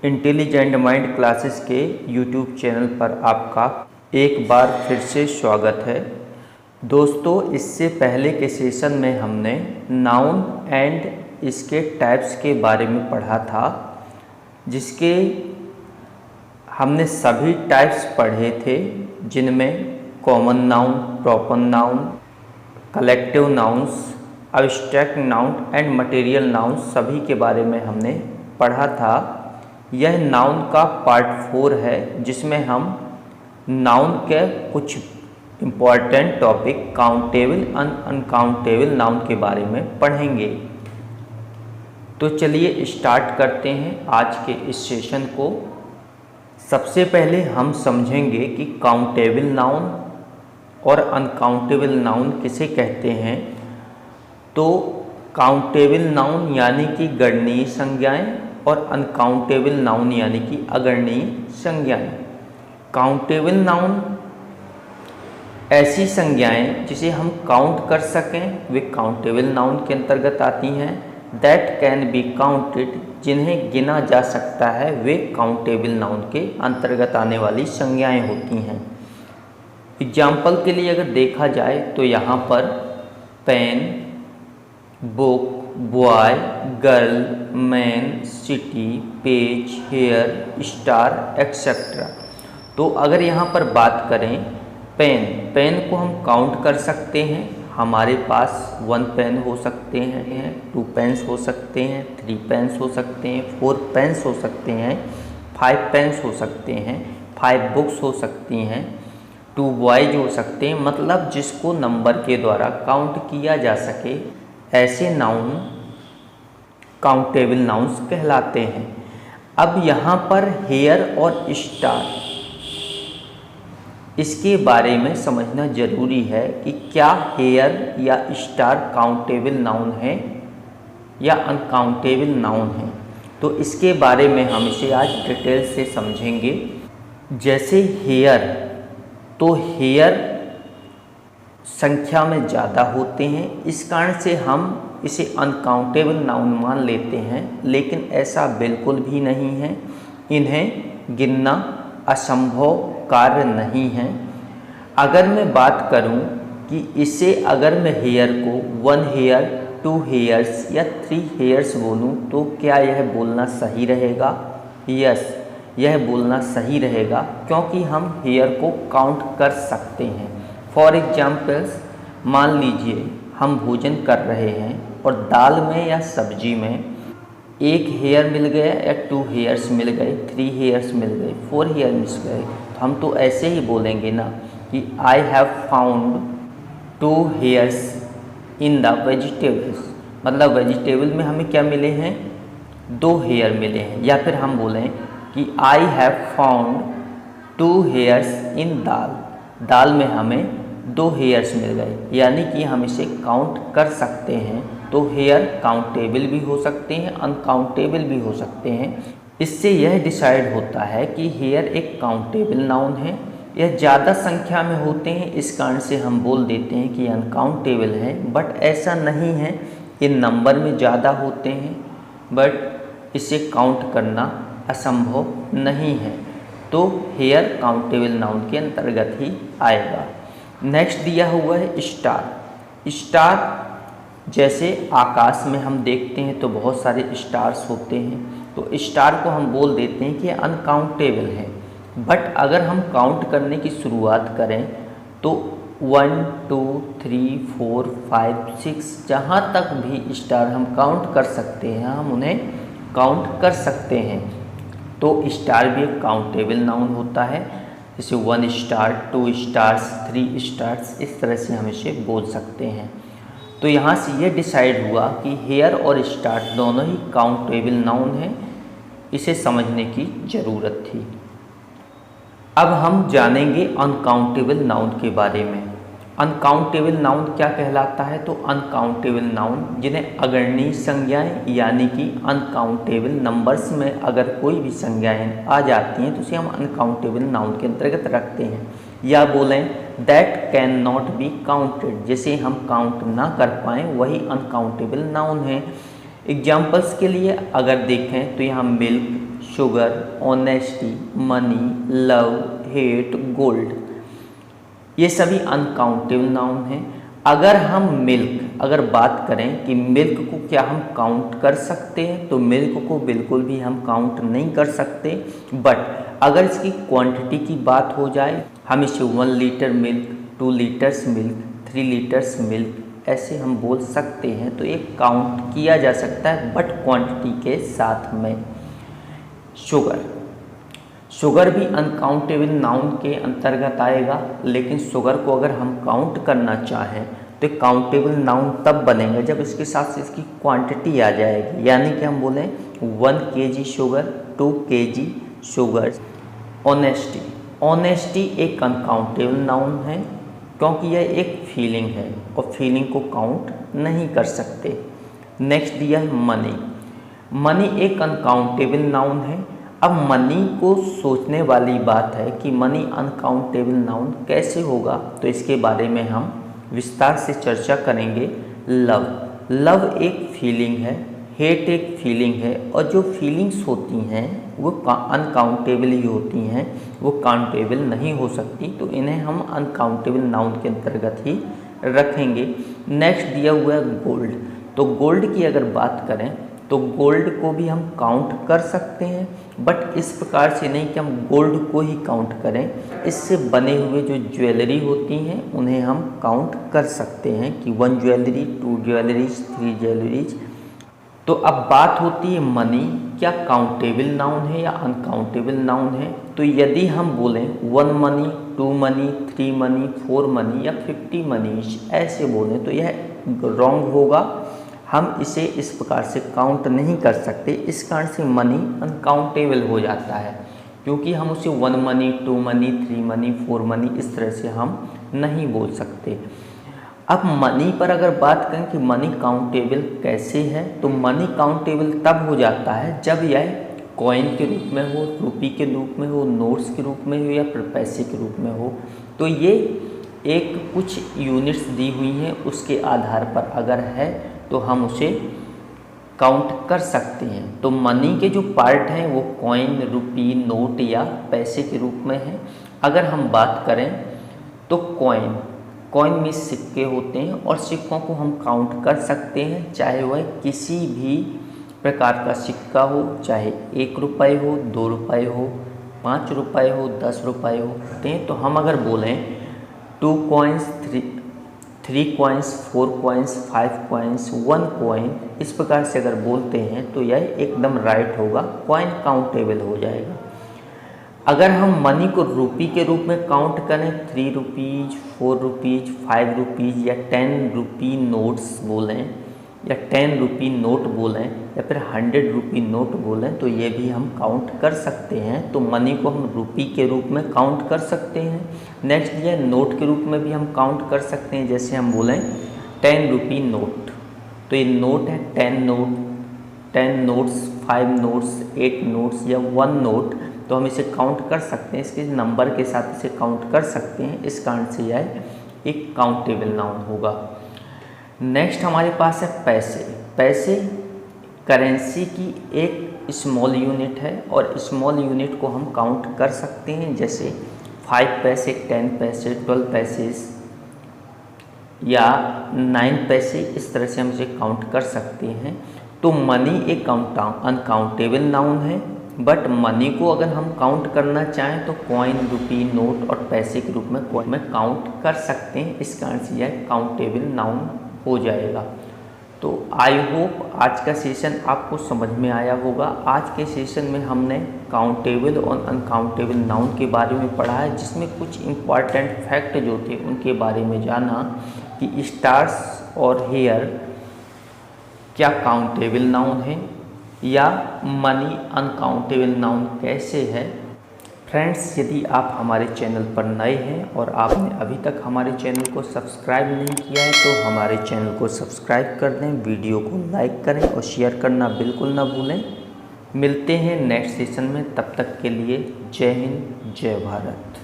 Intelligent mind classes के YouTube channel पर आपका एक बार फिर से स्वागत है। दोस्तों, इससे पहले के सेशन में हमने नाउन एंड इसके टाइप्स के बारे में पढ़ा था, जिसके हमने सभी टाइप्स पढ़े थे, जिनमें common noun, proper noun, collective nouns, abstract noun and material noun सभी के बारे में हमने पढ़ा था। यह नाउन का पार्ट 4 है, जिसमें हम नाउन के कुछ important topic countable and uncountable noun के बारे में पढ़ेंगे। तो चलिए स्टार्ट करते हैं आज के इस सेशन को। सबसे पहले हम समझेंगे कि काउंटेबल नाउन और अनकाउंटेबल नाउन किसे कहते हैं। तो काउंटेबल नाउन यानी कि गणनीय संज्ञाएं और अनकाउंटेबल नाउन यानी कि अगणनीय संज्ञाएं। काउंटेबल नाउन ऐसी संज्ञाएं जिसे हम काउंट कर सकें, वे काउंटेबल नाउन के अंतर्गत आती हैं। दैट कैन बी काउंटेड, जिन्हें गिना जा सकता है, वे काउंटेबल नाउन के अंतर्गत आने वाली संज्ञाएं होती हैं। एग्जाम्पल के लिए अगर देखा जाए तो यहाँ पर pen, book, boy, girl, man, city, page, hair, star etcetera. तो अगर यहाँ पर बात करें पेन को हम काउंट कर सकते हैं। हमारे पास 1 पेन हो सकते हैं, 2 पेन्स हो सकते हैं, 3 पेन्स हो सकते हैं, 4 पेन्स हो सकते हैं, 5 पेन्स हो सकते हैं, 5 बुक्स हो सकती हैं, 2 बॉयज हो सकते हैं। मतलब जिसको नंबर के द्वारा काउंट किया जा सके, ऐसे नाउन काउंटेबल नाउन्स कहलाते हैं। अब यहाँ पर हेयर और स्टार, इसके बारे में समझना जरूरी है कि क्या हेयर या स्टार काउंटेबल नाउन है या अनकाउंटेबल नाउन है। तो इसके बारे में हम इसे आज डिटेल से समझेंगे। जैसे हेयर, तो हेयर संख्या में ज़्यादा होते हैं, इस कारण से हम इसे अनकाउंटेबल नाउन मान लेते हैं, लेकिन ऐसा बिल्कुल भी नहीं है। इन्हें गिनना असंभव कार्य नहीं है। अगर मैं बात करूं कि इसे अगर मैं हेयर को 1 हेयर, 2 हेयर्स या 3 हेयर्स बोलूं, तो क्या यह बोलना सही रहेगा? यस, यह बोलना सही रहेगा, क्योंकि हम हेयर को काउंट कर सकते हैं। फॉर एग्जाम्पल्स, मान लीजिए हम भोजन कर रहे हैं और दाल में या सब्जी में 1 हेयर मिल गया या 2 हेयर्स मिल गए, 3 हेयर्स मिल गए, 4 हेयर मिल गए, तो हम तो ऐसे ही बोलेंगे ना कि I have found 2 hairs in the vegetables. मतलब वेजिटेबल में हमें क्या मिले हैं? 2 हेयर मिले हैं। या फिर हम बोलें कि आई हैव फाउंड 2 हेयर्स इन दाल। दाल में हमें 2 हेयर्स मिल गए, यानी कि हम इसे काउंट कर सकते हैं। तो हेयर काउंटेबल भी हो सकते हैं, अनकाउंटेबल भी हो सकते हैं। इससे यह डिसाइड होता है कि हेयर एक काउंटेबल नाउन है। यह ज़्यादा संख्या में होते हैं, इस कारण से हम बोल देते हैं कि अनकाउंटेबल है। बट ऐसा नहीं है, ये नंबर में ज़्यादा होते हैं, बट इसे काउंट करना असंभव नहीं है। तो हेयर काउंटेबल नाउन के अंतर्गत ही आएगा। नेक्स्ट दिया हुआ है स्टार। स्टार जैसे आकाश में हम देखते हैं तो बहुत सारे स्टार्स होते हैं, तो स्टार को हम बोल देते हैं कि अनकाउंटेबल है। बट अगर हम काउंट करने की शुरुआत करें तो 1 2 3 4 5 6 जहाँ तक भी स्टार हम काउंट कर सकते हैं, हम उन्हें काउंट कर सकते हैं। तो स्टार भी एक काउंटेबल नाउन होता है। जैसे 1 स्टार, 2 स्टार्स, 3 स्टार्स, इस तरह से हम इसे बोल सकते हैं। तो यहाँ से ये डिसाइड हुआ कि हेयर और स्टार दोनों ही काउंटेबल नाउन हैं। इसे समझने की ज़रूरत थी। अब हम जानेंगे अनकाउंटेबल नाउन के बारे में। अनकाउंटेबल नाउन क्या कहलाता है? तो अनकाउंटेबल नाउन जिन्हें अगणनीय संज्ञाएं यानी कि अनकाउंटेबल नंबर्स में अगर कोई भी संज्ञाएं आ जाती हैं तो उसे हम अनकाउंटेबल नाउन के अंतर्गत रखते हैं। या बोलें that can not be counted, जिसे हम काउंट ना कर पाएँ वही अनकाउंटेबल नाउन है। एग्जाम्पल्स के लिए अगर देखें तो यहाँ milk, sugar, honesty, money, love, hate, gold, ये सभी अनकाउंटेबल नाउन हैं। अगर हम अगर बात करें कि मिल्क को क्या हम काउंट कर सकते हैं, तो मिल्क को बिल्कुल भी हम काउंट नहीं कर सकते। बट अगर इसकी क्वांटिटी की बात हो जाए, हम इसे 1 litre milk, 2 litres milk, 3 litres milk ऐसे हम बोल सकते हैं, तो एक काउंट किया जा सकता है, बट क्वांटिटी के साथ में। शुगर भी अनकाउंटेबल नाउन के अंतर्गत आएगा, लेकिन शुगर को अगर हम काउंट करना चाहें तो काउंटेबल नाउन तब बनेगा जब इसके साथ इसकी क्वांटिटी आ जाएगी, यानी कि हम बोलें 1 kg sugar, 2 kg sugar. Honesty एक अनकाउंटेबल नाउन है, क्योंकि यह एक फीलिंग है और फीलिंग को काउंट नहीं कर सकते। नेक्स्ट दिया है मनी एक अनकाउंटेबल नाउन है। अब मनी को सोचने वाली बात है कि मनी अनकाउंटेबल नाउन कैसे होगा, तो इसके बारे में हम विस्तार से चर्चा करेंगे। लव एक फीलिंग है, हेट एक फीलिंग है, और जो फीलिंग्स होती हैं वो अनकाउंटेबल ही होती हैं, वो काउंटेबल नहीं हो सकती, तो इन्हें हम अनकाउंटेबल नाउन के अंतर्गत ही रखेंगे। नेक्स्ट दिया हुआ है गोल्ड। तो गोल्ड की अगर बात करें तो गोल्ड को भी हम काउंट कर सकते हैं, बट इस प्रकार से नहीं कि हम गोल्ड को ही काउंट करें। इससे बने हुए जो ज्वेलरी होती हैं उन्हें हम काउंट कर सकते हैं कि 1 ज्वेलरी, 2 ज्वेलरीज, 3 ज्वेलरीज। तो अब बात होती है मनी क्या काउंटेबल नाउन है या अनकाउंटेबल नाउन है। तो यदि हम बोलें 1 मनी, 2 मनी, 3 मनी, 4 मनी या 50 मनी ऐसे बोलें, तो यह रॉन्ग होगा। हम इसे इस प्रकार से काउंट नहीं कर सकते, इस कारण से मनी अनकाउंटेबल हो जाता है, क्योंकि हम उसे 1 मनी, 2 मनी, 3 मनी, 4 मनी इस तरह से हम नहीं बोल सकते। अब मनी पर अगर बात करें कि मनी काउंटेबल कैसे है, तो मनी काउंटेबल तब हो जाता है जब यह कॉइन के रूप में हो, रुपये के रूप में हो, नोट्स के रूप में हो या फिर पैसे के रूप में हो। तो ये एक कुछ यूनिट्स दी हुई हैं, उसके आधार पर अगर है तो हम उसे काउंट कर सकते हैं। तो मनी के जो पार्ट हैं वो कॉइन, रुपी, नोट या पैसे के रूप में है। अगर हम बात करें तो कॉइन में सिक्के होते हैं और सिक्कों को हम काउंट कर सकते हैं, चाहे वह किसी भी प्रकार का सिक्का हो, चाहे 1 रुपये हो, 2 रुपये हो, 5 रुपये हो, 10 रुपये हो। तो हम अगर बोलें 2 coins, 3 coins, 4 coins, 5 coins, 1 coin, इस प्रकार से अगर बोलते हैं तो यह एकदम राइट होगा, कॉइन काउंटेबल हो जाएगा। अगर हम मनी को रुपी के रूप में काउंट करें, 3 रुपीज़, 4 रुपीज़, 5 रुपीज़ या 10 रुपी नोट्स बोलें या 10 रुपी नोट बोलें या फिर 100 रुपी नोट बोलें, तो ये भी हम काउंट कर सकते हैं। तो मनी को हम रुपी के रूप में काउंट कर सकते हैं। नेक्स्ट ये नोट के रूप में भी हम काउंट कर सकते हैं, जैसे हम बोलें 10 रुपी नोट, तो ये नोट है 10 नोट्स, 5 नोट्स, 8 नोट्स या 1 नोट, तो हम इसे काउंट कर सकते हैं, इसके नंबर के साथ इसे काउंट कर सकते हैं। इस कारण से यह एक काउंटेबल नाउन होगा। नेक्स्ट हमारे पास है पैसे करेंसी की एक स्मॉल यूनिट है और स्मॉल यूनिट को हम काउंट कर सकते हैं, जैसे 5 पैसे, 10 पैसे, 12 पैसे या 9 पैसे, इस तरह से हम इसे काउंट कर सकते हैं। तो मनी एक अनकाउंटेबल नाउन है, बट मनी को अगर हम काउंट करना चाहें तो कॉइन, रुपी, नोट और पैसे के रूप में काउंट कर सकते हैं। इस कारण से यह काउंटेबल नाउन हो जाएगा। तो आई होप आज का सेशन आपको समझ में आया होगा। आज के सेशन में हमने काउंटेबल और अनकाउंटेबल नाउन के बारे में पढ़ा है, जिसमें कुछ इम्पॉर्टेंट फैक्ट जो थे उनके बारे में जाना कि स्टार्स और हेयर क्या काउंटेबल नाउन है या मनी अनकाउंटेबल नाउन कैसे है। फ्रेंड्स, यदि आप हमारे चैनल पर नए हैं और आपने अभी तक हमारे चैनल को सब्सक्राइब नहीं किया है तो हमारे चैनल को सब्सक्राइब कर दें, वीडियो को लाइक करें और शेयर करना बिल्कुल ना भूलें। मिलते हैं नेक्स्ट सेशन में, तब तक के लिए जय हिंद, जय भारत।